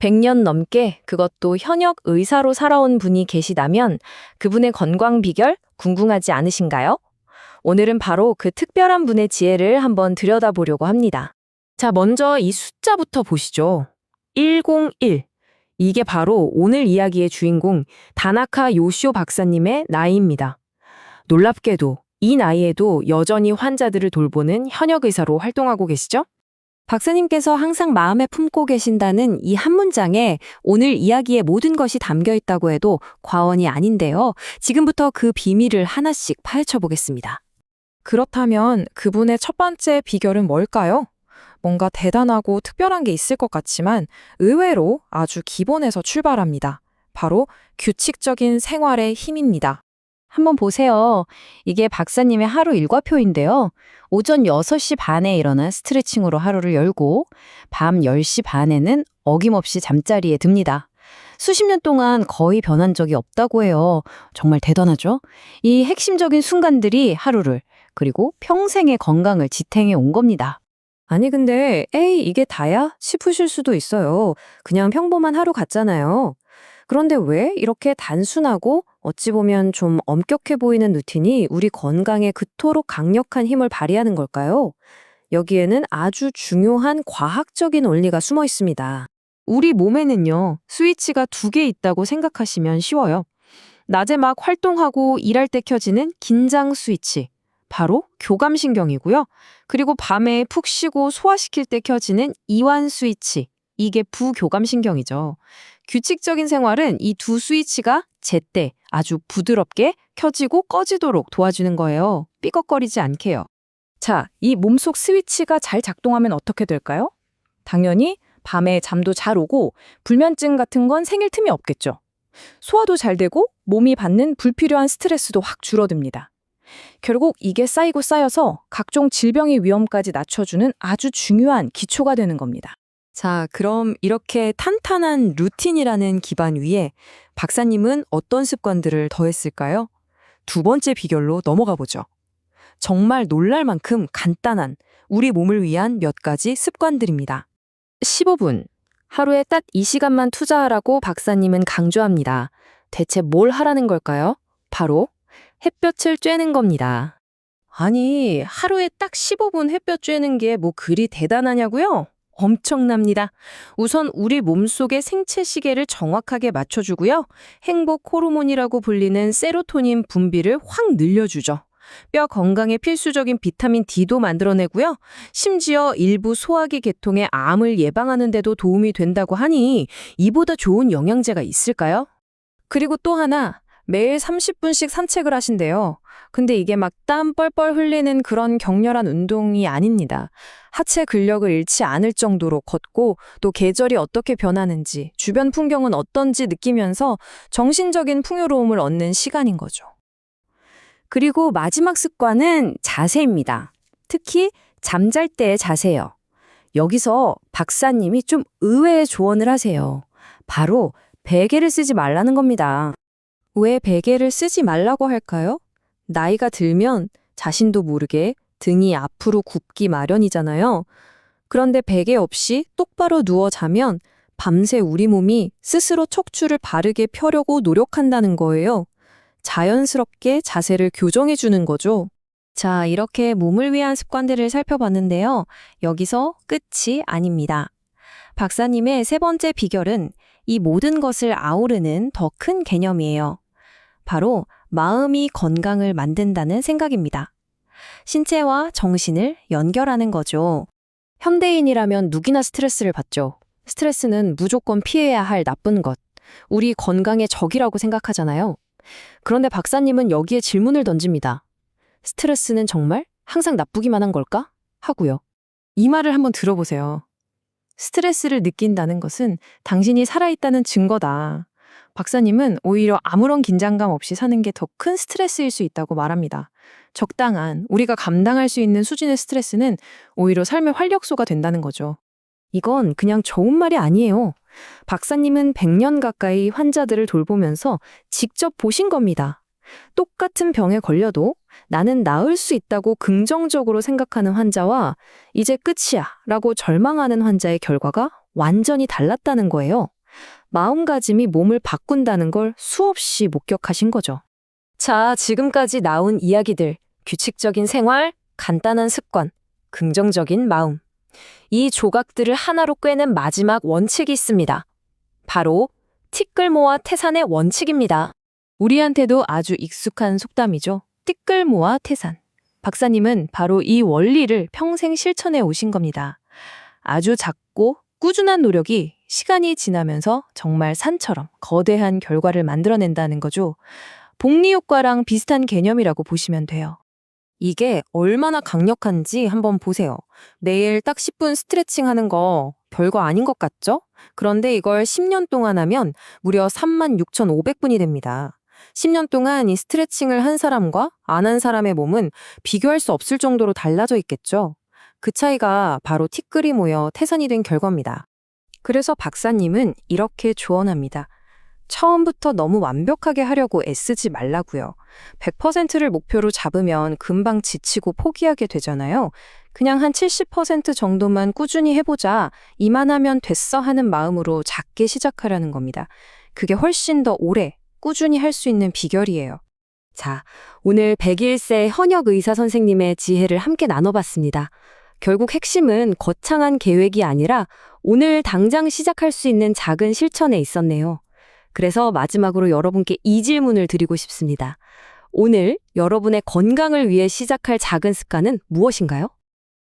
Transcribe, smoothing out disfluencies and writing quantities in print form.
100년 넘게 그것도 현역 의사로 살아온 분이 계시다면 그분의 건강 비결 궁금하지 않으신가요? 오늘은 바로 그 특별한 분의 지혜를 한번 들여다보려고 합니다. 자, 먼저 이 숫자부터 보시죠. 101. 이게 바로 오늘 이야기의 주인공 다나카 요시오 박사님의 나이입니다. 놀랍게도 이 나이에도 여전히 환자들을 돌보는 현역 의사로 활동하고 계시죠? 박사님께서 항상 마음에 품고 계신다는 이 한 문장에 오늘 이야기의 모든 것이 담겨 있다고 해도 과언이 아닌데요. 지금부터 그 비밀을 하나씩 파헤쳐 보겠습니다. 그렇다면 그분의 첫 번째 비결은 뭘까요? 뭔가 대단하고 특별한 게 있을 것 같지만 의외로 아주 기본에서 출발합니다. 바로 규칙적인 생활의 힘입니다. 한번 보세요. 이게 박사님의 하루 일과표인데요. 오전 6시 반에 일어나 스트레칭으로 하루를 열고 밤 10시 반에는 어김없이 잠자리에 듭니다. 수십 년 동안 거의 변한 적이 없다고 해요. 정말 대단하죠? 이 핵심적인 순간들이 하루를 그리고 평생의 건강을 지탱해 온 겁니다. 아니 근데 에이 이게 다야? 싶으실 수도 있어요. 그냥 평범한 하루 같잖아요. 그런데 왜 이렇게 단순하고 어찌 보면 좀 엄격해 보이는 루틴이 우리 건강에 그토록 강력한 힘을 발휘하는 걸까요? 여기에는 아주 중요한 과학적인 원리가 숨어 있습니다. 우리 몸에는요, 스위치가 2개 있다고 생각하시면 쉬워요. 낮에 막 활동하고 일할 때 켜지는 긴장 스위치, 바로 교감신경이고요. 그리고 밤에 푹 쉬고 소화시킬 때 켜지는 이완 스위치, 이게 부교감신경이죠. 규칙적인 생활은 이 두 스위치가 제때 아주 부드럽게 켜지고 꺼지도록 도와주는 거예요. 삐걱거리지 않게요. 자, 이 몸속 스위치가 잘 작동하면 어떻게 될까요? 당연히 밤에 잠도 잘 오고 불면증 같은 건 생길 틈이 없겠죠. 소화도 잘 되고 몸이 받는 불필요한 스트레스도 확 줄어듭니다. 결국 이게 쌓이고 쌓여서 각종 질병의 위험까지 낮춰주는 아주 중요한 기초가 되는 겁니다. 자, 그럼 이렇게 탄탄한 루틴이라는 기반 위에 박사님은 어떤 습관들을 더했을까요? 두 번째 비결로 넘어가 보죠. 정말 놀랄 만큼 간단한 우리 몸을 위한 몇 가지 습관들입니다. 15분. 하루에 딱 이 시간만 투자하라고 박사님은 강조합니다. 대체 뭘 하라는 걸까요? 바로 햇볕을 쬐는 겁니다. 아니, 하루에 딱 15분 햇볕 쬐는 게 뭐 그리 대단하냐고요? 엄청납니다. 우선 우리 몸속의 생체 시계를 정확하게 맞춰주고요. 행복 호르몬이라고 불리는 세로토닌 분비를 확 늘려주죠. 뼈 건강에 필수적인 비타민 D도 만들어내고요. 심지어 일부 소화기 계통의 암을 예방하는 데도 도움이 된다고 하니 이보다 좋은 영양제가 있을까요? 그리고 또 하나, 매일 30분씩 산책을 하신대요. 근데 이게 막 땀 뻘뻘 흘리는 그런 격렬한 운동이 아닙니다. 하체 근력을 잃지 않을 정도로 걷고 또 계절이 어떻게 변하는지, 주변 풍경은 어떤지 느끼면서 정신적인 풍요로움을 얻는 시간인 거죠. 그리고 마지막 습관은 자세입니다. 특히 잠잘 때의 자세요. 여기서 박사님이 좀 의외의 조언을 하세요. 바로 베개를 쓰지 말라는 겁니다. 왜 베개를 쓰지 말라고 할까요? 나이가 들면 자신도 모르게 등이 앞으로 굽기 마련이잖아요. 그런데 베개 없이 똑바로 누워 자면 밤새 우리 몸이 스스로 척추를 바르게 펴려고 노력한다는 거예요. 자연스럽게 자세를 교정해 주는 거죠. 자, 이렇게 몸을 위한 습관들을 살펴봤는데요. 여기서 끝이 아닙니다. 박사님의 세 번째 비결은 이 모든 것을 아우르는 더 큰 개념이에요. 바로 마음이 건강을 만든다는 생각입니다. 신체와 정신을 연결하는 거죠. 현대인이라면 누구나 스트레스를 받죠. 스트레스는 무조건 피해야 할 나쁜 것, 우리 건강의 적이라고 생각하잖아요. 그런데 박사님은 여기에 질문을 던집니다. 스트레스는 정말 항상 나쁘기만 한 걸까? 하고요. 이 말을 한번 들어보세요. 스트레스를 느낀다는 것은 당신이 살아있다는 증거다. 박사님은 오히려 아무런 긴장감 없이 사는 게 더 큰 스트레스일 수 있다고 말합니다. 적당한, 우리가 감당할 수 있는 수준의 스트레스는 오히려 삶의 활력소가 된다는 거죠. 이건 그냥 좋은 말이 아니에요. 박사님은 100년 가까이 환자들을 돌보면서 직접 보신 겁니다. 똑같은 병에 걸려도 나는 나을 수 있다고 긍정적으로 생각하는 환자와 이제 끝이야 라고 절망하는 환자의 결과가 완전히 달랐다는 거예요. 마음가짐이 몸을 바꾼다는 걸 수없이 목격하신 거죠. 자, 지금까지 나온 이야기들, 규칙적인 생활, 간단한 습관, 긍정적인 마음. 이 조각들을 하나로 꿰는 마지막 원칙이 있습니다. 바로 티끌모아 태산의 원칙입니다. 우리한테도 아주 익숙한 속담이죠. 티끌모아 태산. 박사님은 바로 이 원리를 평생 실천해 오신 겁니다. 아주 작고 꾸준한 노력이 시간이 지나면서 정말 산처럼 거대한 결과를 만들어낸다는 거죠. 복리효과랑 비슷한 개념이라고 보시면 돼요. 이게 얼마나 강력한지 한번 보세요. 매일 딱 10분 스트레칭 하는 거 별거 아닌 것 같죠? 그런데 이걸 10년 동안 하면 무려 36,500분이 됩니다. 10년 동안 이 스트레칭을 한 사람과 안 한 사람의 몸은 비교할 수 없을 정도로 달라져 있겠죠? 그 차이가 바로 티끌이 모여 태산이 된 결과입니다. 그래서 박사님은 이렇게 조언합니다. 처음부터 너무 완벽하게 하려고 애쓰지 말라고요. 100%를 목표로 잡으면 금방 지치고 포기하게 되잖아요. 그냥 한 70% 정도만 꾸준히 해보자, 이만하면 됐어 하는 마음으로 작게 시작하려는 겁니다. 그게 훨씬 더 오래 꾸준히 할 수 있는 비결이에요. 자, 오늘 101세 현역 의사 선생님의 지혜를 함께 나눠봤습니다. 결국 핵심은 거창한 계획이 아니라 오늘 당장 시작할 수 있는 작은 실천에 있었네요. 그래서 마지막으로 여러분께 이 질문을 드리고 싶습니다. 오늘 여러분의 건강을 위해 시작할 작은 습관은 무엇인가요?